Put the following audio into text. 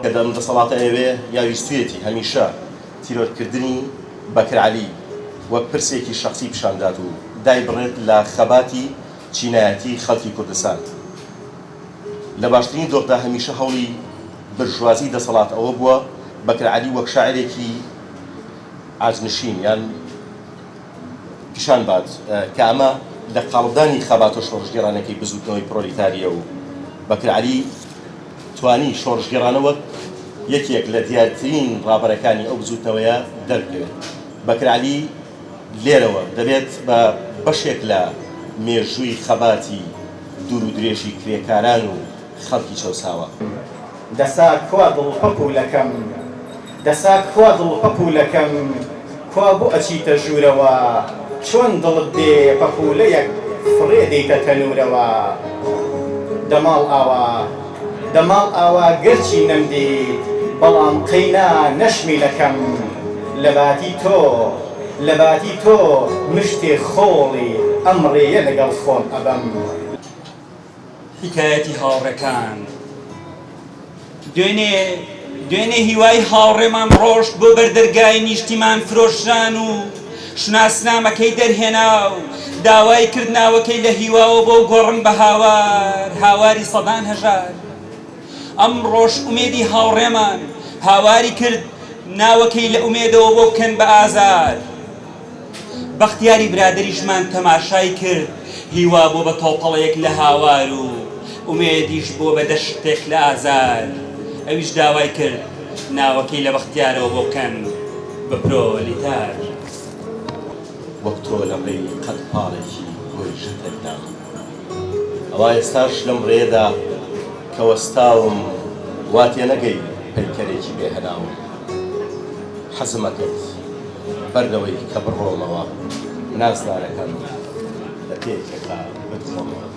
کە دەم دەسەڵاتە ئەوێ یاویستویەتی هەمیشە تیرۆرکردنی بەکر عەلی وەک پرسێکی شەخسی پیشاندات و دایبڕێت لە خەباتی چینایەتی خەڵکی کوردستان. لە باشترین دۆخدا هەمیشە هەوڵی برژوازی دەسەڵات ئەوە بووە بەکر عەلی وەک شاعرێکی ئاجنشین یان پیشان بات کە ئەمە لە قاڵدانی خەبات و شۆڕژگێڕانەکەی بزوتنەوەی پرۆلیتاریە و بەکر عەلی توانی شۆڕژگێڕانەوە یەکێک لە دیارترین ڕابەرەکانی ئەو بزوتنەوەیە دەربکەوێت. بەکر عەلی لێرەوە دەبێت بە بەشێک لە مێژووی خەباتی دوور و درێژی کرێکاران و خەڵکی چەوساوە. دەسا کوا دڵپەپوولەکەم، دەسا کوا دڵپەپوولەکەم، کوا بۆ ئەچیتە ژوورەوە، چۆن دڵت دێ پەپوولەیەک فڕێ دەیتە تەنوورەوە. دەماڵ ئاوا، دەماڵ ئاوا گەرچی نەمدیت، بەڵام قەینا نەشمیلەکەم، لەباتی تۆ، لەباتی تۆ مشتێ خۆڵی ئەمڕێیە لەگەڵ خۆم ئەبەم. حکایەتی هاوڕێکان دوێنێ هیوای هاوڕێمان ڕۆشت بۆ بەردەرگای نیشتیمان فرۆشان و شناسنامەکەی دەرهێنا و داوای کرد ناوەکەی لە هیواوە بۆ گۆڕم بە هاواری سەدان هەژار. ئەم ڕۆژ ئومێدی هاوڕێمان هاواری کرد ناوەکەی لە ئومێدەوە بۆ بکەن بە ئازار. بەختیاری برادریشمان تەماشای کرد هیوا بۆ بە تۆپەڵەیەک لە هاوار و ئومێدیش بۆ بە دەشتێک لە ئازار. ئەویش داوای کرد ناوەکەی لە بەختیارەوە بۆ بکەن بە پرۆلیتار. وەک تۆ لە ڕێی قەت پاڵێکی گۆی ژەتەکدام، ئەوا ئێستاش لەم ڕێدا کە وەستاوم وا تێنەگەی پەیکەرێکی بێهەناوم. حەزمەکەت بەردەوەی کە بڕۆمەوە نازدارەکەم لە پێکێکا بتخۆمەوە.